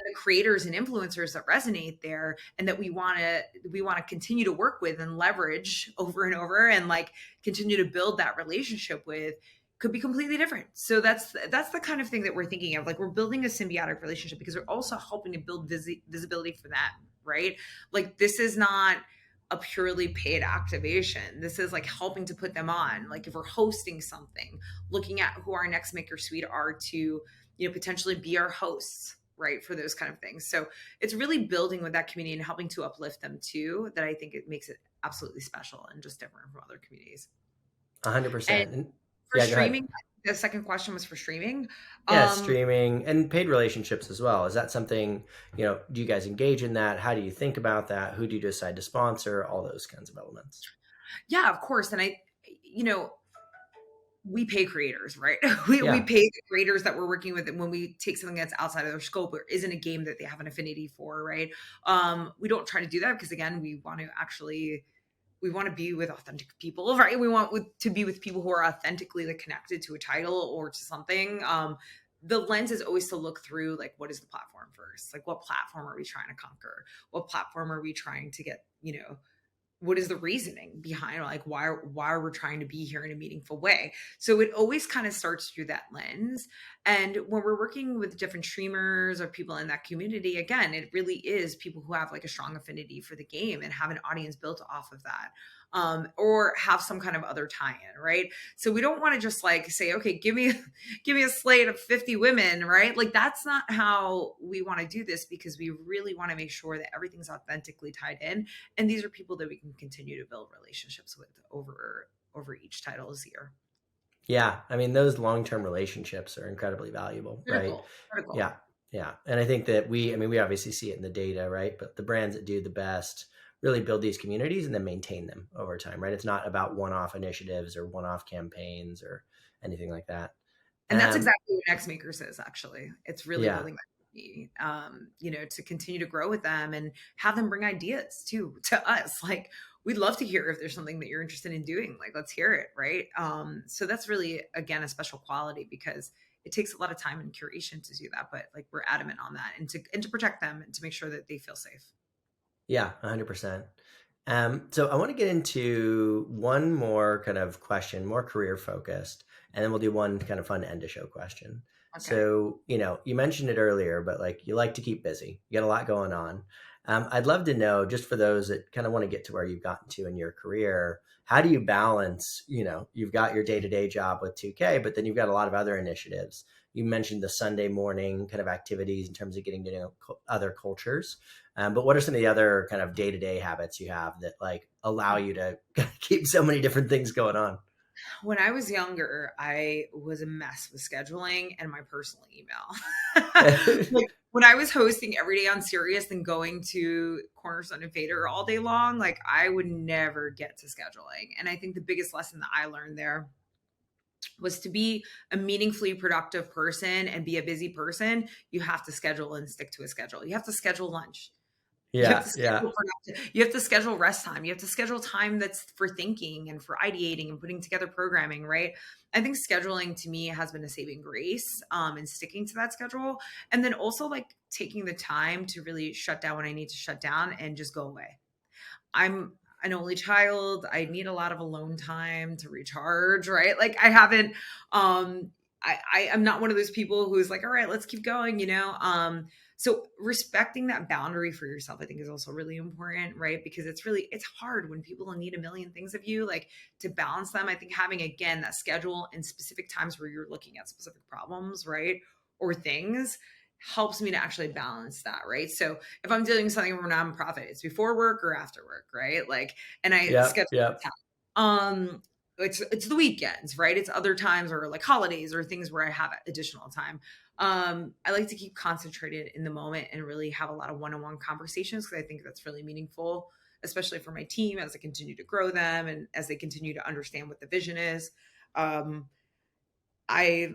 And the creators and influencers that resonate there and that we want to continue to work with and leverage over and over and like continue to build that relationship with could be completely different. So that's the kind of thing that we're thinking of. Like we're building a symbiotic relationship because we're also helping to build visibility for them, right? Like this is not a purely paid activation. This is like helping to put them on. Like if we're hosting something, looking at who our next maker suite are to, potentially be our hosts, right, for those kind of things. So it's really building with that community and helping to uplift them too, that I think it makes it absolutely special and just different from other communities. And 100%. And for yeah, go ahead. streaming, the second question was for streaming. Yeah, Um, streaming and paid relationships as well. Is that something, do you guys engage in that? How do you think about that? Who do you decide to sponsor? All those kinds of elements. yeah, of course. And you know, we pay creators, right? We Yeah. pay the creators that we're working with, and when we take something that's outside of their scope or isn't a game that they have an affinity for, right? We don't try to do that because again, we want to be with authentic people, right? We want to be with people who are authentically like connected to a title or to something. The lens is always to look through like what is the platform first? Like what platform are we trying to conquer? What platform are we trying to get, what is the reasoning behind like why are we trying to be here in a meaningful way? So it always kind of starts through that lens. And when we're working with different streamers or people in that community, again, it really is people who have like a strong affinity for the game and have an audience built off of that, or have some kind of other tie-in, right? So we don't want to just like say, okay, give me a slate of 50 women, right? Like that's not how we want to do this, because we really want to make sure that everything's authentically tied in, and these are people that we can continue to build relationships with over each title's year. Yeah. I mean, those long-term relationships are incredibly valuable, right? Critical. Yeah. Yeah. And I think that we obviously see it in the data, right? But the brands that do the best really build these communities and then maintain them over time, right? It's not about one-off initiatives or one-off campaigns or anything like that. And that's Um, exactly what Next Makers is, actually. It's really yeah. building that community, to continue to grow with them and have them bring ideas too to us. Like, we'd love to hear if there's something that you're interested in doing. Like, let's hear it, right? So that's really, again, a special quality because it takes a lot of time and curation to do that. But like, we're adamant on that and to protect them and to make sure that they feel safe. Yeah. 100%. So I want to get into one more kind of question, more career focused, and then we'll do one kind of fun end of show question. Okay. So, you mentioned it earlier, but like you like to keep busy. You got a lot going on. I'd love to know, just for those that kind of want to get to where you've gotten to in your career, how do you balance, you've got your day-to-day job with 2K, but then you've got a lot of other initiatives. You mentioned the Sunday morning kind of activities in terms of getting to know other cultures. But what are some of the other kind of day-to-day habits you have that like allow you to keep so many different things going on? When I was younger, I was a mess with scheduling and my personal email. Like when I was hosting every day on Sirius and going to Cornerstone and Fader all day long, like I would never get to scheduling. And I think the biggest lesson that I learned there was to be a meaningfully productive person and be a busy person, you have to schedule and stick to a schedule. You have to schedule lunch. You have Yeah, to yeah. schedule you have to schedule rest time. You have to schedule time that's for thinking and for ideating and putting together programming, right? I think scheduling to me has been a saving grace, and sticking to that schedule. And then also like taking the time to really shut down when I need to shut down and just go away. I'm an only child. I need a lot of alone time to recharge, right? Like I haven't I am not one of those people who's like, all right, let's keep going, you know? So respecting that boundary for yourself, I think is also really important, right? Because it's hard when people need a million things of you, like to balance them. I think having again that schedule and specific times where you're looking at specific problems, right? Or things helps me to actually balance that, right? So if I'm doing something for a nonprofit, it's before work or after work, right? Like, and I Yep, schedule yep. time. It's the weekends, right? It's other times or like holidays or things where I have additional time. I like to keep concentrated in the moment and really have a lot of one-on-one conversations because I think that's really meaningful, especially for my team as I continue to grow them and as they continue to understand what the vision is. Um, I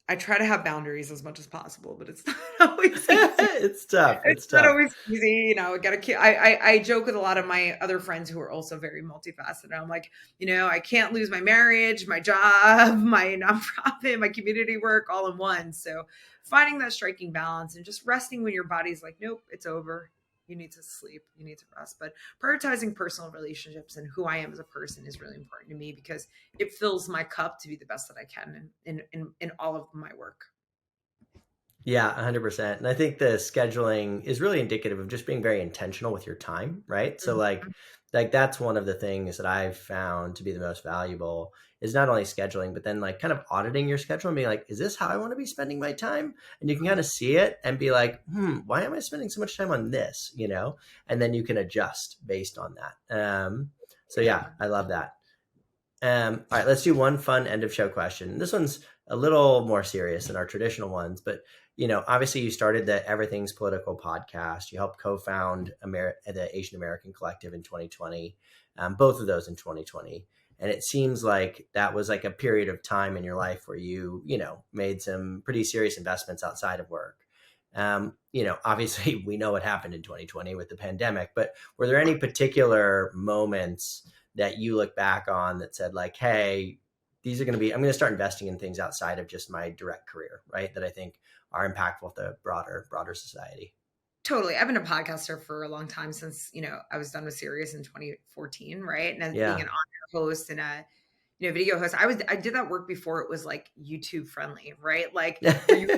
I try to have boundaries as much as possible, but it's not always easy. It's tough. It's It's not tough. always easy, you know. Got to keep. I joke with a lot of my other friends who are also very multifaceted. I'm like, you know, I can't lose my marriage, my job, my nonprofit, my community work all in one. So finding that striking balance and just resting when your body's like, nope, it's over. You need to sleep. You need to rest. But prioritizing personal relationships and who I am as a person is really important to me because it fills my cup to be the best that I can in all of my work. Yeah, 100%. And I think the scheduling is really indicative of just being very intentional with your time, right? So Mhm. like that's one of the things that I've found to be the most valuable is not only scheduling, but then like kind of auditing your schedule and being like, is this how I want to be spending my time? And you can kind of see it and be like, why am I spending so much time on this? And then you can adjust based on that. So yeah, I love that. All right, let's do one fun end of show question. This one's a little more serious than our traditional ones, but obviously you started the Everything's Political podcast. You helped co-found the Asian American Collective in 2020, both of those in 2020. And it seems like that was like a period of time in your life where you made some pretty serious investments outside of work. Obviously we know what happened in 2020 with the pandemic, but were there any particular moments that you look back on that said like, hey, I'm going to start investing in things outside of just my direct career, right? That I think are impactful to broader society. Totally. I've been a podcaster for a long time since, you know, I was done with Sirius in 2014, right? And as being Yeah. an on-air host and a, you know, video host, I did that work before it was like YouTube friendly, right? Like where you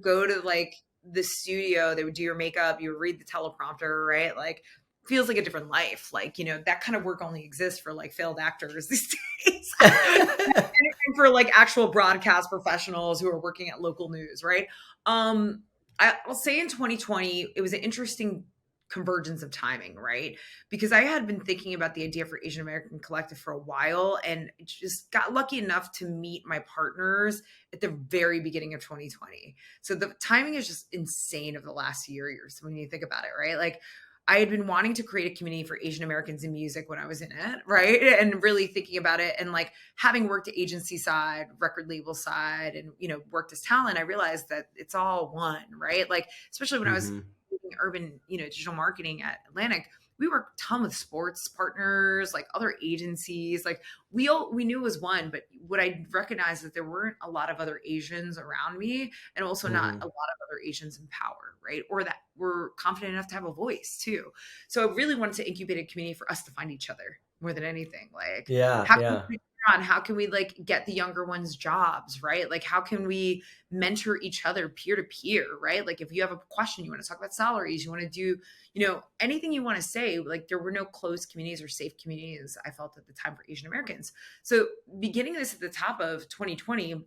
go to like the studio, they would do your makeup, you would read the teleprompter, right? Like feels like a different life. Like, you know, that kind of work only exists for like failed actors these days. And for like actual broadcast professionals who are working at local news, right? I'll say in 2020, it was an interesting convergence of timing, right? Because I had been thinking about the idea for Asian American Collective for a while and just got lucky enough to meet my partners at the very beginning of 2020. So the timing is just insane of the last years when you think about it, right? Like I had been wanting to create a community for Asian Americans in music when I was in it, right? And really thinking about it and like having worked agency side, record label side, and you know, worked as talent, I realized that it's all one, right? Like, especially when I was hmm doing urban, you know, digital marketing at Atlantic, we worked a ton with sports partners, like other agencies. Like we knew it was one, but what I recognized that there weren't a lot of other Asians around me, and also not a lot of other Asians in power, right? Or that were confident enough to have a voice too. So I really wanted to incubate a community for us to find each other more than anything. Like, Yeah, how can yeah. we on how can we like get the younger ones jobs, right? Like how can we mentor each other peer to peer, right? Like if you have a question, you want to talk about salaries, you want to do, anything you want to say, like there were no closed communities or safe communities, I felt at the time, for Asian Americans. So beginning this at the top of 2020,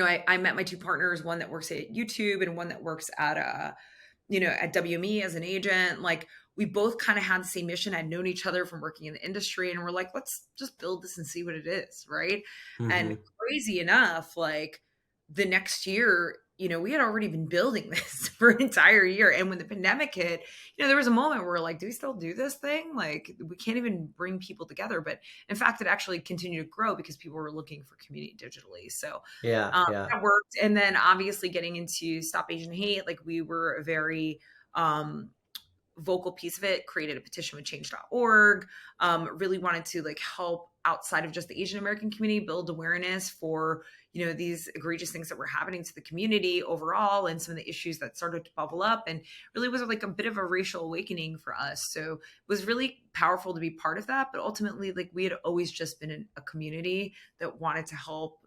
I met my two partners, one that works at YouTube and one that works at at WME as an agent. Like we both kind of had the same mission. I'd known each other from working in the industry, and we're like, let's just build this and see what it is, right? And crazy enough, like the next year, we had already been building this for an entire year. And when the pandemic hit, there was a moment where we're like, do we still do this thing? Like we can't even bring people together. But in fact, it actually continued to grow because people were looking for community digitally. So that worked. And then obviously getting into Stop Asian Hate, like we were a very vocal piece of it, created a petition with change.org, really wanted to like help outside of just the Asian American community build awareness for, these egregious things that were happening to the community overall and some of the issues that started to bubble up, and really was like a bit of a racial awakening for us. So it was really powerful to be part of that. But ultimately, like we had always just been in a community that wanted to help,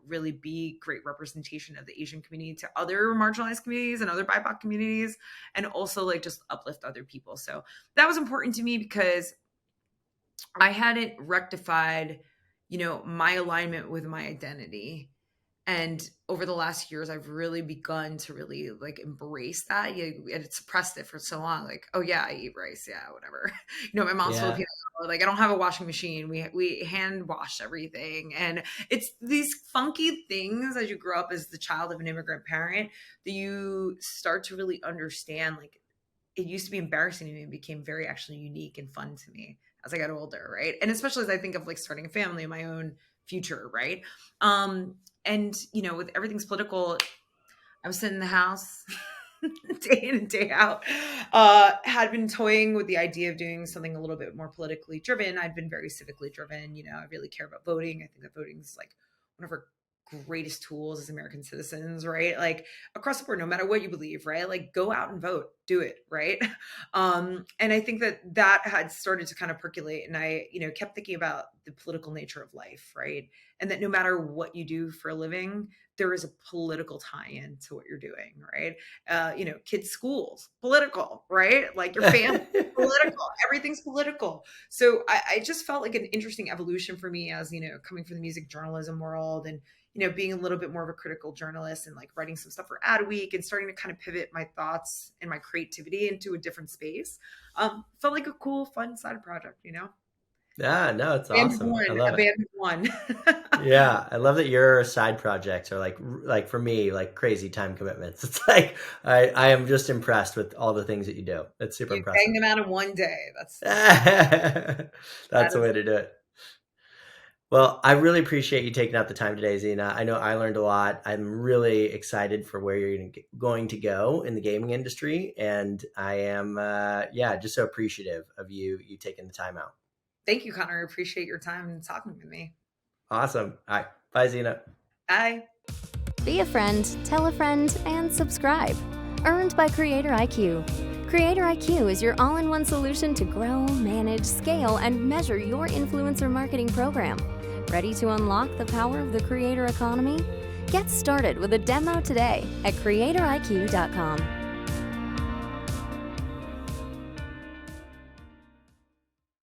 really be great representation of the Asian community to other marginalized communities and other BIPOC communities, and also like just uplift other people. So that was important to me because I hadn't rectified, my alignment with my identity. And over the last years, I've really begun to really like embrace that. I had suppressed it for so long. Like, oh yeah, I eat rice. Yeah, whatever. My mom's Filipino. Like I don't have a washing machine. We hand wash everything. And it's these funky things as you grow up as the child of an immigrant parent that you start to really understand. Like it used to be embarrassing to me and became very actually unique and fun to me as I got older, right? And especially as I think of like starting a family and my own future, right? And with everything's political, I was sitting in the house day in and day out, had been toying with the idea of doing something a little bit more politically driven. I'd been very civically driven. I really care about voting. I think that voting is like one of our greatest tools as American citizens, right? Like across the board, no matter what you believe, right? Like go out and vote, do it, right? And I think that had started to kind of percolate, and I, kept thinking about the political nature of life, right? And that no matter what you do for a living, there is a political tie-in to what you're doing, right? Kids' schools, political, right? Like your family, political, everything's political. So I just felt like an interesting evolution for me as, coming from the music journalism world and, being a little bit more of a critical journalist and like writing some stuff for Adweek and starting to kind of pivot my thoughts and my creativity into a different space. Felt like a cool, fun side project, Yeah, no, it's awesome. I love it. One. Yeah, I love that your side projects are like for me, like crazy time commitments. It's like I am just impressed with all the things that you do. It's super impressive. Bang them out in one day. That's the way to do it. Well, I really appreciate you taking out the time today, Zeena. I know I learned a lot. I'm really excited for where you're going to go in the gaming industry, and I am, just so appreciative of you taking the time out. Thank you, Connor. I appreciate your time and talking with me. Awesome. All right. Bye, Zeena. Bye. Be a friend, tell a friend, and subscribe. Earned by Creator IQ. Creator IQ is your all-in-one solution to grow, manage, scale, and measure your influencer marketing program. Ready to unlock the power of the creator economy? Get started with a demo today at creatoriq.com.